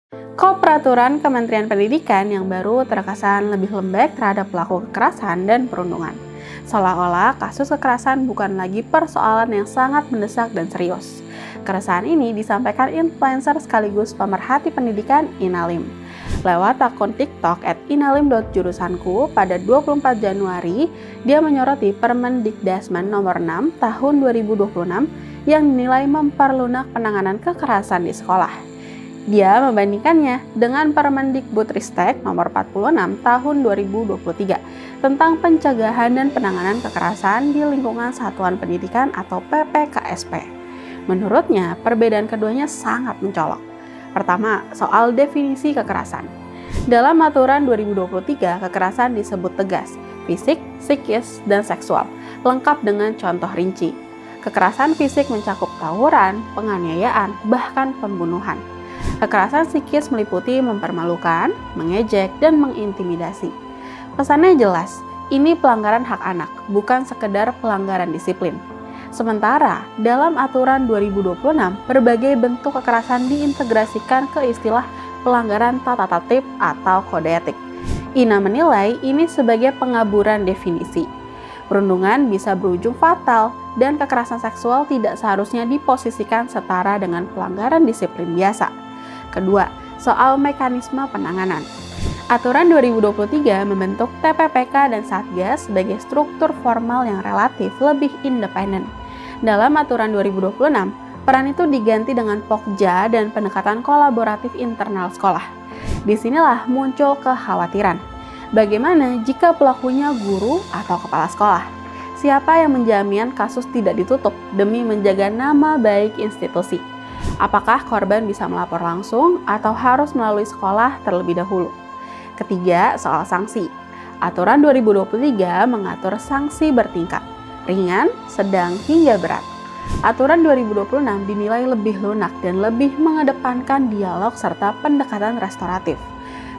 Peraturan Kementerian Pendidikan yang baru terkesan lebih lembek terhadap pelaku kekerasan dan perundungan. Seolah-olah kasus kekerasan bukan lagi persoalan yang sangat mendesak dan serius. Keresahan ini disampaikan influencer sekaligus pemerhati pendidikan Inalim. Lewat akun TikTok @inalim.jurusanku pada 24 Januari, dia menyoroti Permendikdasmen nomor 6 tahun 2026 yang dinilai memperlunak penanganan kekerasan di sekolah. Dia membandingkannya dengan Permendikbudristek nomor 46 tahun 2023 tentang pencegahan dan penanganan kekerasan di lingkungan satuan pendidikan atau PPKSP. Menurutnya, perbedaan keduanya sangat mencolok. Pertama, soal definisi kekerasan. Dalam aturan 2023, kekerasan disebut tegas, fisik, psikis, dan seksual, lengkap dengan contoh rinci. Kekerasan fisik mencakup tawuran, penganiayaan, bahkan pembunuhan. Kekerasan psikis meliputi mempermalukan, mengejek, dan mengintimidasi. Pesannya jelas, ini pelanggaran hak anak, bukan sekedar pelanggaran disiplin. Sementara, dalam aturan 2026, berbagai bentuk kekerasan diintegrasikan ke istilah pelanggaran tata tertib atau kode etik. Ina menilai ini sebagai pengaburan definisi. Perundungan bisa berujung fatal, dan kekerasan seksual tidak seharusnya diposisikan setara dengan pelanggaran disiplin biasa. Kedua, soal mekanisme penanganan. Aturan 2023 membentuk TPPK dan Satgas sebagai struktur formal yang relatif lebih independen. Dalam aturan 2026, peran itu diganti dengan Pokja dan pendekatan kolaboratif internal sekolah. Disinilah muncul kekhawatiran. Bagaimana jika pelakunya guru atau kepala sekolah? Siapa yang menjamin kasus tidak ditutup demi menjaga nama baik institusi? Apakah korban bisa melapor langsung atau harus melalui sekolah terlebih dahulu? Ketiga, soal sanksi. Aturan 2023 mengatur sanksi bertingkat, ringan, sedang, hingga berat. Aturan 2026 dinilai lebih lunak dan lebih mengedepankan dialog serta pendekatan restoratif.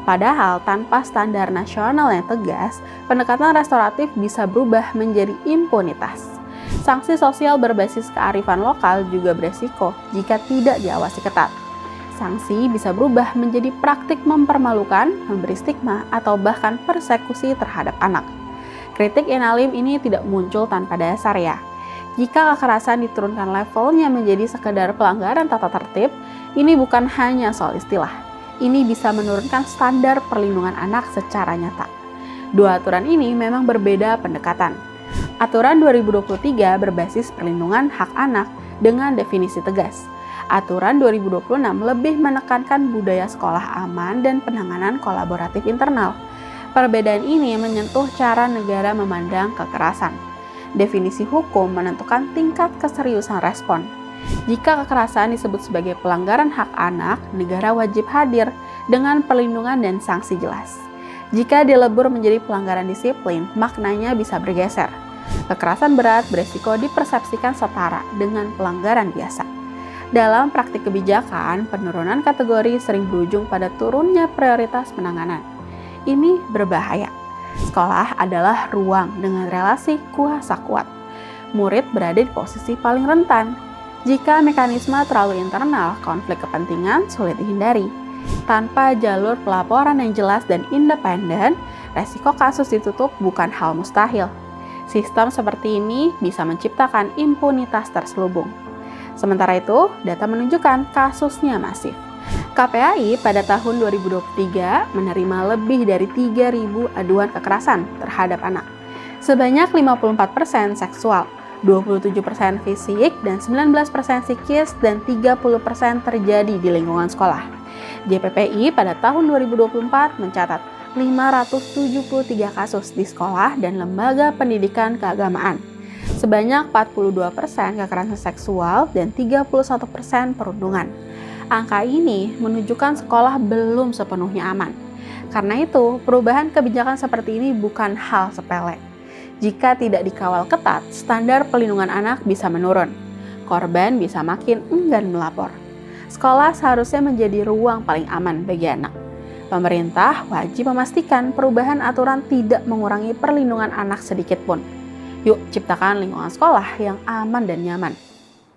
Padahal tanpa standar nasional yang tegas, pendekatan restoratif bisa berubah menjadi impunitas. Sanksi sosial berbasis kearifan lokal juga beresiko jika tidak diawasi ketat. Sanksi bisa berubah menjadi praktik mempermalukan, memberi stigma, atau bahkan persekusi terhadap anak. Kritik Inalim ini tidak muncul tanpa dasar ya. Jika kekerasan diturunkan levelnya menjadi sekedar pelanggaran tata tertib, ini bukan hanya soal istilah. Ini bisa menurunkan standar perlindungan anak secara nyata. Dua aturan ini memang berbeda pendekatan. Aturan 2023 berbasis perlindungan hak anak dengan definisi tegas. Aturan 2026 lebih menekankan budaya sekolah aman dan penanganan kolaboratif internal. Perbedaan ini menyentuh cara negara memandang kekerasan. Definisi hukum menentukan tingkat keseriusan respon. Jika kekerasan disebut sebagai pelanggaran hak anak, negara wajib hadir dengan perlindungan dan sanksi jelas. Jika dilebur menjadi pelanggaran disiplin, maknanya bisa bergeser. Kekerasan berat beresiko dipersepsikan setara dengan pelanggaran biasa. Dalam praktik kebijakan, penurunan kategori sering berujung pada turunnya prioritas penanganan. Ini berbahaya. Sekolah adalah ruang dengan relasi kuasa kuat. Murid berada di posisi paling rentan. Jika mekanisme terlalu internal, konflik kepentingan sulit dihindari. Tanpa jalur pelaporan yang jelas dan independen, resiko kasus ditutup bukan hal mustahil. Sistem seperti ini bisa menciptakan impunitas terselubung. Sementara itu, data menunjukkan kasusnya masif. KPAI pada tahun 2023 menerima lebih dari 3.000 aduan kekerasan terhadap anak. Sebanyak 54% seksual, 27% fisik, dan 19% psikis, dan 30% terjadi di lingkungan sekolah. JPPI pada tahun 2024 mencatat 573 kasus di sekolah dan lembaga pendidikan keagamaan. Sebanyak 42% kekerasan seksual dan 31% perundungan. Angka ini menunjukkan sekolah belum sepenuhnya aman. Karena itu, perubahan kebijakan seperti ini bukan hal sepele. Jika tidak dikawal ketat, standar perlindungan anak bisa menurun. Korban bisa makin enggan melapor. Sekolah seharusnya menjadi ruang paling aman bagi anak. Pemerintah wajib memastikan perubahan aturan tidak mengurangi perlindungan anak sedikit pun. Yuk ciptakan lingkungan sekolah yang aman dan nyaman.